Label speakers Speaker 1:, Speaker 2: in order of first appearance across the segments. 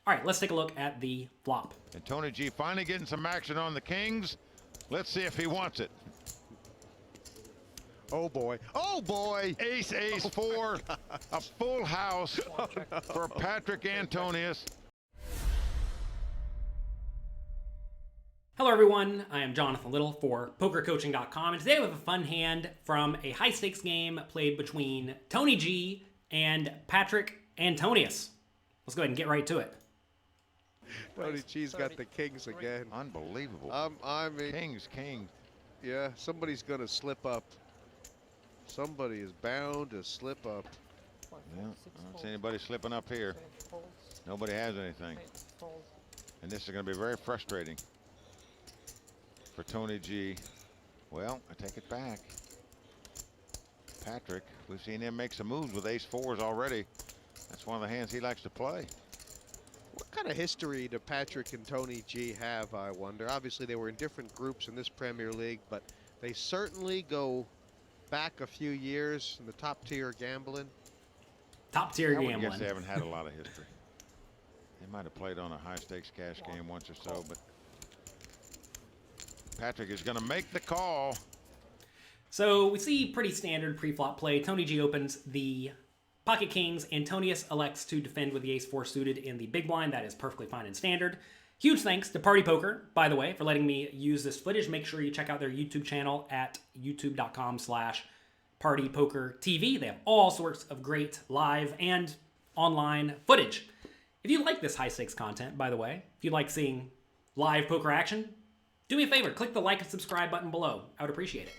Speaker 1: All right, let's take a look at the flop.
Speaker 2: And Tony G finally getting some action on the kings. Let's see if he wants it.
Speaker 3: Oh boy. Oh boy.
Speaker 2: Ace, ace, four. A full house for Patrik Antonius.
Speaker 1: Hello everyone, I am Jonathan Little for PokerCoaching.com, and today we have a fun hand from a high-stakes game played between Tony G and Patrik Antonius. Let's go ahead and get right to it.
Speaker 3: Tony G's got the kings again.
Speaker 2: Unbelievable.
Speaker 3: I mean,
Speaker 2: Kings.
Speaker 3: yeah, somebody's going to slip up. Somebody is bound to slip up.
Speaker 2: Yeah, I don't see anybody slipping up here. Nobody has anything. And this is going to be very frustrating for Tony G. Well, I take it back. Patrik, we've seen him make some moves with ace fours already. That's one of the hands he likes to play.
Speaker 3: What kind of history do Patrik and Tony G have, I wonder? Obviously, they were in different groups in this Premier League, but they certainly go back a few years in the top tier gambling.
Speaker 1: Top tier
Speaker 2: I would
Speaker 1: gambling.
Speaker 2: guess they haven't had a lot of history. They might have played on a high stakes cash game once or so, but Patrik is going to make the call.
Speaker 1: So we see pretty standard pre-flop play. Tony G opens the pocket kings. Antonius elects to defend with the ace-4 suited in the big blind. That is perfectly fine and standard. Huge thanks to Party Poker, by the way, for letting me use this footage. Make sure you check out their YouTube channel at youtube.com/partypokertv. They have all sorts of great live and online footage. If you like this high-stakes content, by the way, if you like seeing live poker action, do me a favor, click the like and subscribe button below. I would appreciate it.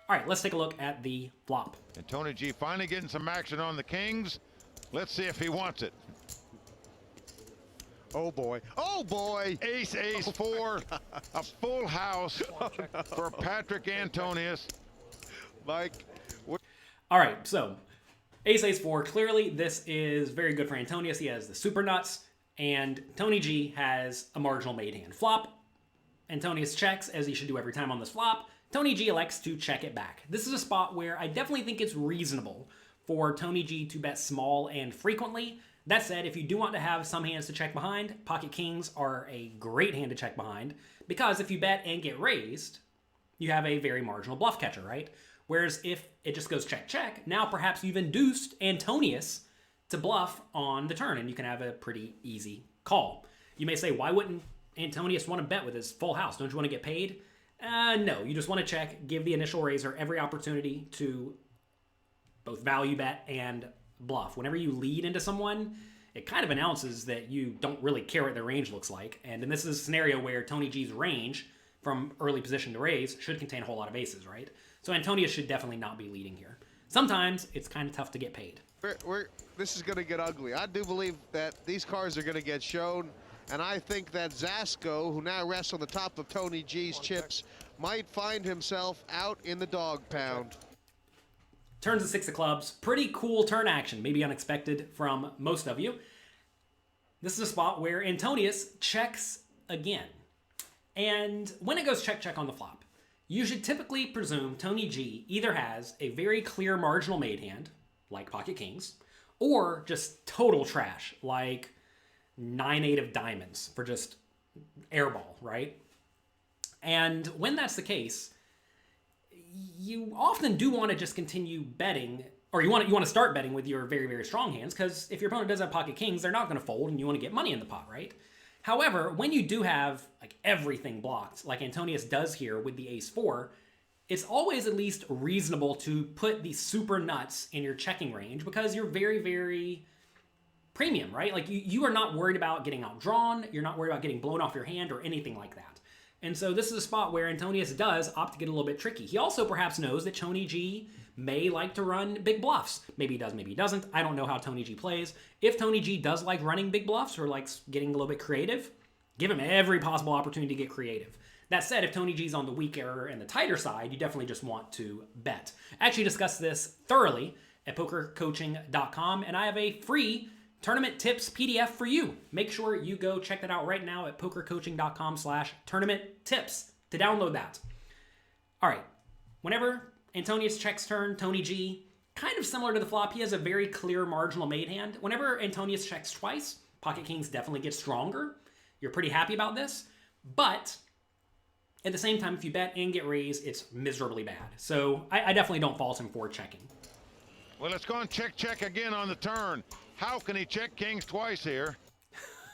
Speaker 1: All right, let's take a look at the flop.
Speaker 2: And Tony G finally getting some action on the kings. Let's see if he wants it.
Speaker 3: Oh boy. Oh boy.
Speaker 2: Ace, ace, four. A full house for Patrik Antonius.
Speaker 3: Mike.
Speaker 1: All right, so ace, ace, four. Clearly, this is very good for Antonius. He has the super nuts, and Tony G has a marginal made hand. Flop, Antonius checks, as he should do every time on this flop. Tony G elects to check it back. This is a spot where I definitely think it's reasonable for Tony G to bet small and frequently. That said, if you do want to have some hands to check behind, pocket kings are a great hand to check behind, because if you bet and get raised, you have a very marginal bluff catcher, right? Whereas if it just goes check, check, now perhaps you've induced Antonius to bluff on the turn, and you can have a pretty easy call. You may say, why wouldn't Antonius want to bet with his full house? Don't you want to get paid? No, you just want to check, give the initial raiser every opportunity to both value bet and bluff. Whenever you lead into someone, it kind of announces that you don't really care what their range looks like. And this is a scenario where Tony G's range from early position to raise should contain a whole lot of aces, right? So Antonius should definitely not be leading here. Sometimes it's kind of tough to get paid.
Speaker 3: This is going to get ugly. I do believe that these cards are going to get shown. And I think that Zasco, who now rests on the top of Tony G's chips, might find himself out in the dog pound.
Speaker 1: Turns the six of clubs. Pretty cool turn action, maybe unexpected from most of you. This is a spot where Antonius checks again. And when it goes check, check on the flop, you should typically presume Tony G either has a very clear marginal made hand, like pocket kings, or just total trash, like 9-8 of diamonds for just airball, right? And when that's the case, you often do want to just continue betting, or you want to start betting with your very, very strong hands, because if your opponent does have pocket kings, they're not going to fold, and you want to get money in the pot, right? However, when you do have like everything blocked, like Antonius does here with the ace-4, it's always at least reasonable to put the super nuts in your checking range, because you're very, very premium, right? Like you are not worried about getting outdrawn. You're not worried about getting blown off your hand or anything like that. And so this is a spot where Antonius does opt to get a little bit tricky. He also perhaps knows that Tony G may like to run big bluffs. Maybe he does, maybe he doesn't. I don't know how Tony G plays. If Tony G does like running big bluffs or likes getting a little bit creative, give him every possible opportunity to get creative. That said, if Tony G's on the weaker and the tighter side, you definitely just want to bet. I actually discussed this thoroughly at PokerCoaching.com, and I have a free tournament tips PDF for you. Make sure you go check that out right now at PokerCoaching.com/tournament tips to download that. All right, whenever Antonius checks turn, Tony G, kind of similar to the flop, he has a very clear marginal made hand. Whenever Antonius checks twice, Pocket kings definitely get stronger. You're pretty happy about this. But at the same time, if you bet and get raised, it's miserably bad. So I definitely don't fault him for checking.
Speaker 2: Well, let's go and check again on the turn. How can he check kings twice here?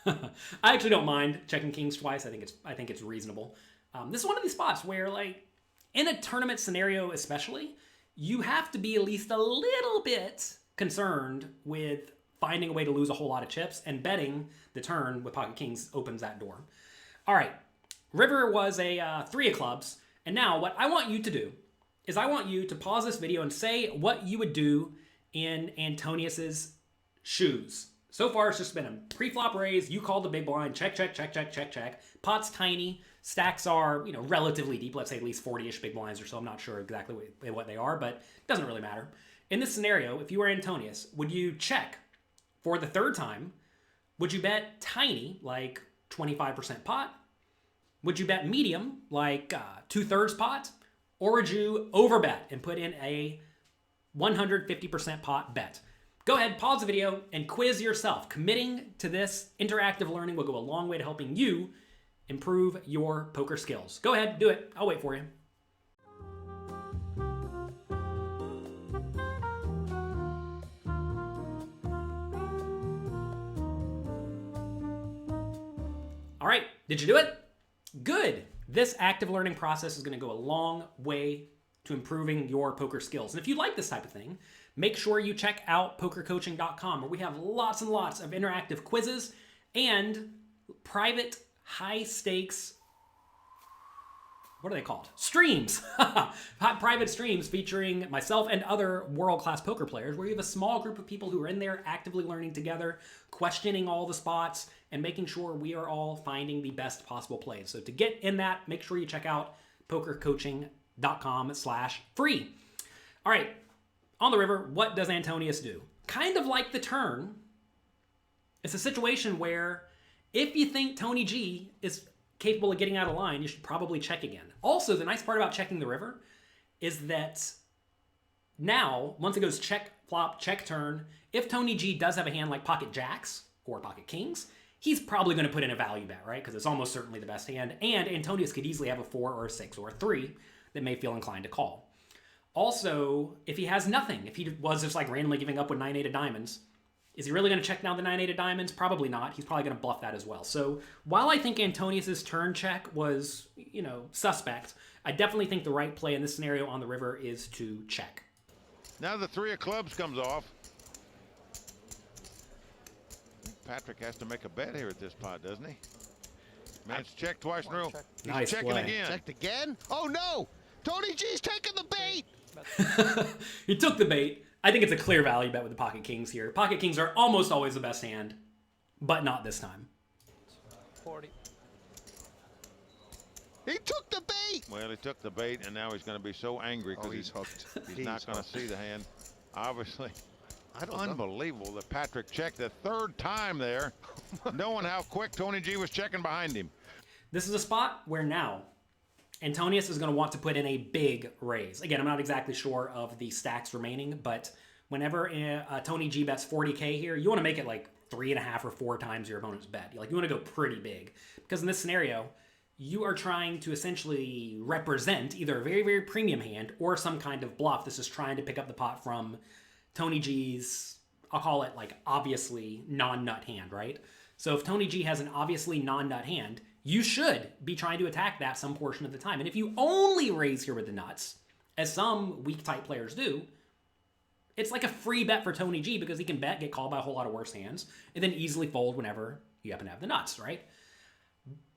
Speaker 1: I actually don't mind checking kings twice. I think it's reasonable. This is one of these spots where, like, in a tournament scenario especially, you have to be at least a little bit concerned with finding a way to lose a whole lot of chips, and betting the turn with pocket kings opens that door. All right, river was a 3 of clubs, and now what I want you to do is I want you to pause this video and say what you would do in Antonius's shoes. So far, it's just been a pre-flop raise. You called the big blind. Check, check, check, check, check, check. Pot's tiny. Stacks are, relatively deep. Let's say at least 40-ish big blinds or so. I'm not sure exactly what they are, but it doesn't really matter. In this scenario, if you were Antonius, would you check for the third time? Would you bet tiny, like 25% pot? Would you bet medium, like 2/3 pot? Or would you overbet and put in a 150% pot bet? Go ahead, pause the video, and quiz yourself. Committing to this interactive learning will go a long way to helping you improve your poker skills. Go ahead, do it. I'll wait for you. All right, did you do it? Good. This active learning process is going to go a long way to improving your poker skills. And if you like this type of thing, make sure you check out pokercoaching.com, where we have lots and lots of interactive quizzes and private high-stakes, what are they called? Streams. Private streams featuring myself and other world-class poker players, where you have a small group of people who are in there actively learning together, questioning all the spots, and making sure we are all finding the best possible plays. So to get in that, make sure you check out pokercoaching.com/free. All right, on the river, what does Antonius do? Kind of like the turn, it's a situation where if you think Tony G is capable of getting out of line, you should probably check again. Also, the nice part about checking the river is that now, once it goes check flop, check turn, if Tony G does have a hand like pocket jacks or pocket kings, he's probably going to put in a value bet, right? Because it's almost certainly the best hand. And Antonius could easily have a 4 or a 6 or a 3 that may feel inclined to call. Also, if he has nothing, if he was just like randomly giving up with 9-8 of diamonds, is he really going to check down the 9-8 of diamonds? Probably not. He's probably going to bluff that as well. So while I think Antonius's turn check was, suspect, I definitely think the right play in this scenario on the river is to check.
Speaker 2: Now the 3 of clubs comes off. Patrik has to make a bet here at this pot, doesn't he? Man's checked twice in a row. He's
Speaker 1: Nice
Speaker 2: checking
Speaker 1: play.
Speaker 2: again.
Speaker 3: Checked again? Oh no! Tony G's taking the bait!
Speaker 1: He took the bait. I think it's a clear value bet with the pocket kings here. Pocket kings are almost always the best hand, but not this time.
Speaker 4: 40.
Speaker 3: He took the bait!
Speaker 2: Well, he took the bait, and now he's going to be so angry because
Speaker 3: he's hooked.
Speaker 2: He's not going to see the hand. Obviously,
Speaker 3: I don't know.
Speaker 2: unbelievable that Patrik checked the 3rd time there, knowing how quick Tony G was checking behind him.
Speaker 1: This is a spot where now Antonius is going to want to put in a big raise. Again, I'm not exactly sure of the stacks remaining, but whenever Tony G bets 40K here, you want to make it like 3.5 or 4 times your opponent's bet. You want to go pretty big, because in this scenario, you are trying to essentially represent either a very, very premium hand or some kind of bluff. This is trying to pick up the pot from Tony G's, I'll call it like obviously non-nut hand, right? So if Tony G has an obviously non-nut hand, you should be trying to attack that some portion of the time. And if you only raise here with the nuts, as some weak type players do, it's like a free bet for Tony G, because he can bet, get called by a whole lot of worse hands, and then easily fold whenever you happen to have the nuts, right?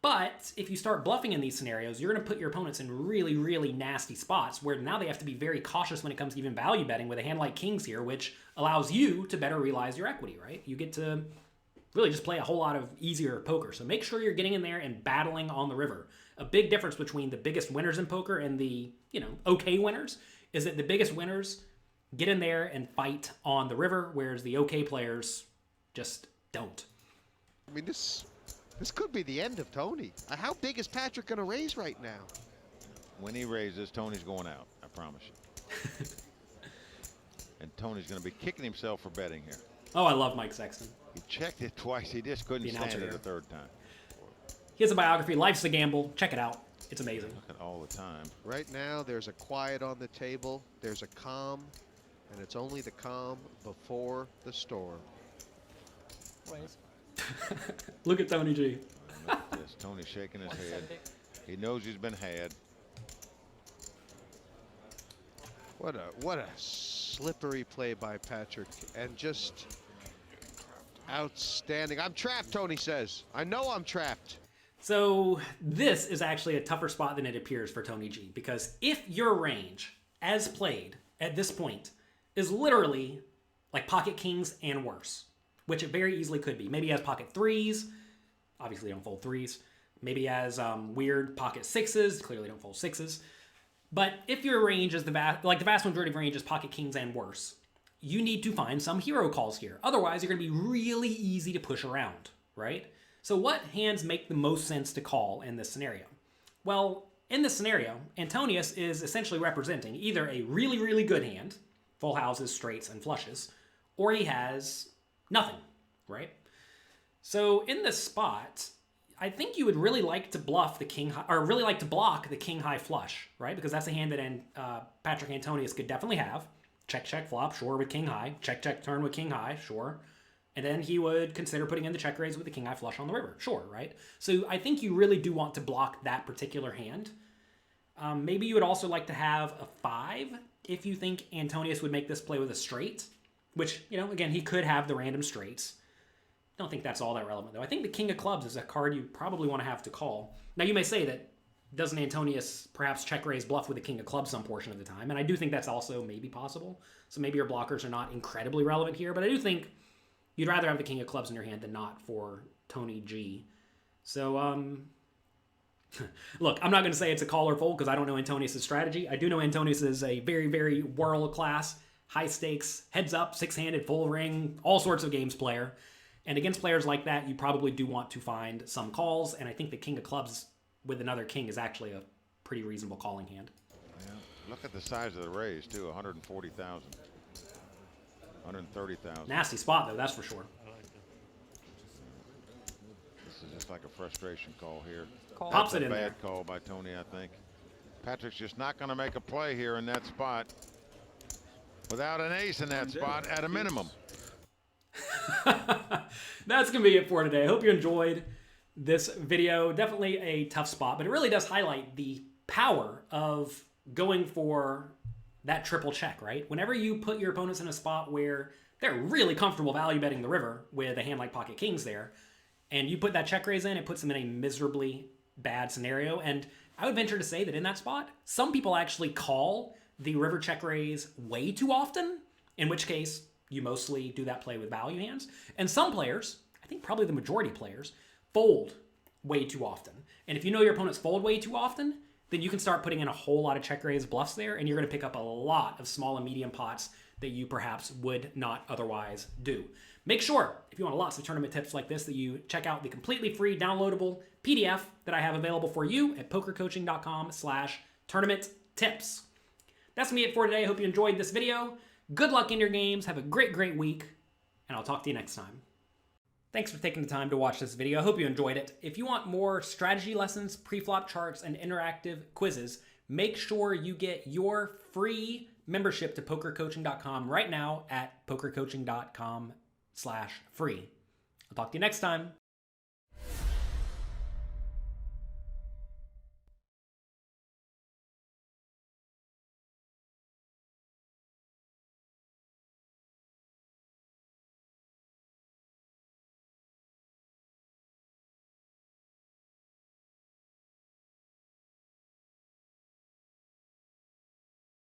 Speaker 1: But if you start bluffing in these scenarios, you're going to put your opponents in really, really nasty spots where now they have to be very cautious when it comes to even value betting with a hand like kings here, which allows you to better realize your equity, right? You get to really just play a whole lot of easier poker. So make sure you're getting in there and battling on the river. A big difference between the biggest winners in poker and the, okay winners is that the biggest winners get in there and fight on the river, whereas the okay players just don't.
Speaker 3: I mean, this could be the end of Tony. How big is Patrik going to raise right now?
Speaker 2: When he raises, Tony's going out. I promise you. And Tony's going to be kicking himself for betting here.
Speaker 1: Oh, I love Mike Sexton.
Speaker 2: He checked it twice. He just couldn't stand it a third time.
Speaker 1: He has a biography, Life's a Gamble. Check it out. It's amazing.
Speaker 2: Look at all the time.
Speaker 3: Right now, there's a quiet on the table. There's a calm, and it's only the calm before the storm.
Speaker 1: Look at Tony G.
Speaker 2: Look at this. Tony shaking his head. He knows he's been had.
Speaker 3: What a slippery play by Patrik, and just outstanding. I'm trapped, Tony says. I know I'm trapped.
Speaker 1: So this is actually a tougher spot than it appears for Tony G, because if your range, as played at this point, is literally like pocket kings and worse, which it very easily could be. Maybe he has pocket threes, obviously don't fold threes. Maybe he has weird pocket sixes, clearly don't fold sixes. But if your range is the vast majority of range is pocket kings and worse, you need to find some hero calls here. Otherwise, you're going to be really easy to push around, right? So what hands make the most sense to call in this scenario? Well, in this scenario, Antonius is essentially representing either a really, really good hand, full houses, straights, and flushes, or he has nothing, right? So in this spot, I think you would really like to bluff the king high, or really like to block the king high flush, right? Because that's a hand that Patrik Antonius could definitely have. Check, check, flop, sure, with king high. Check, check, turn with king high, sure. And then he would consider putting in the check raise with the king high flush on the river, sure, right? So I think you really do want to block that particular hand. Maybe you would also like to have a 5 if you think Antonius would make this play with a straight, which, you know, again, he could have the random straights. Don't think that's all that relevant, though. I think the king of clubs is a card you probably want to have to call. Now, you may say that doesn't Antonius perhaps check raise bluff with the king of clubs some portion of the time? And I do think that's also maybe possible. So maybe your blockers are not incredibly relevant here, but I do think you'd rather have the king of clubs in your hand than not for Tony G. So, look, I'm not going to say it's a call or fold because I don't know Antonius' strategy. I do know Antonius is a very, very world-class, high-stakes, heads-up, six-handed, full ring, all sorts of games player. And against players like that, you probably do want to find some calls, and I think the king of clubs with another king is actually a pretty reasonable calling hand.
Speaker 2: Yeah. Look at the size of the raise, too, 140,000. 130,000.
Speaker 1: Nasty spot, though, that's for sure.
Speaker 2: This is just like a frustration call here.
Speaker 1: Pops it in
Speaker 2: there.
Speaker 1: there.
Speaker 2: Bad call by Tony, I think. Patrick's just not going to make a play here in that spot without an ace in that spot at a minimum.
Speaker 1: That's going to be it for today. I hope you enjoyed this video. Definitely a tough spot, but it really does highlight the power of going for that triple check, right? Whenever you put your opponents in a spot where they're really comfortable value betting the river with a hand like pocket kings there, and you put that check raise in, it puts them in a miserably bad scenario. And I would venture to say that in that spot, some people actually call the river check raise way too often, in which case you mostly do that play with value hands. And some players, I think probably the majority of players, fold way too often. And if you know your opponents fold way too often, then you can start putting in a whole lot of check raise bluffs there, and you're going to pick up a lot of small and medium pots that you perhaps would not otherwise do. Make sure, if you want lots of tournament tips like this, that you check out the completely free downloadable PDF that I have available for you at pokercoaching.com/tournament tips. That's going to be it for today. I hope you enjoyed this video. Good luck in your games. Have a great, great week, and I'll talk to you next time. Thanks for taking the time to watch this video. I hope you enjoyed it. If you want more strategy lessons, pre-flop charts, and interactive quizzes, make sure you get your free membership to pokercoaching.com right now at pokercoaching.com/free. I'll talk to you next time.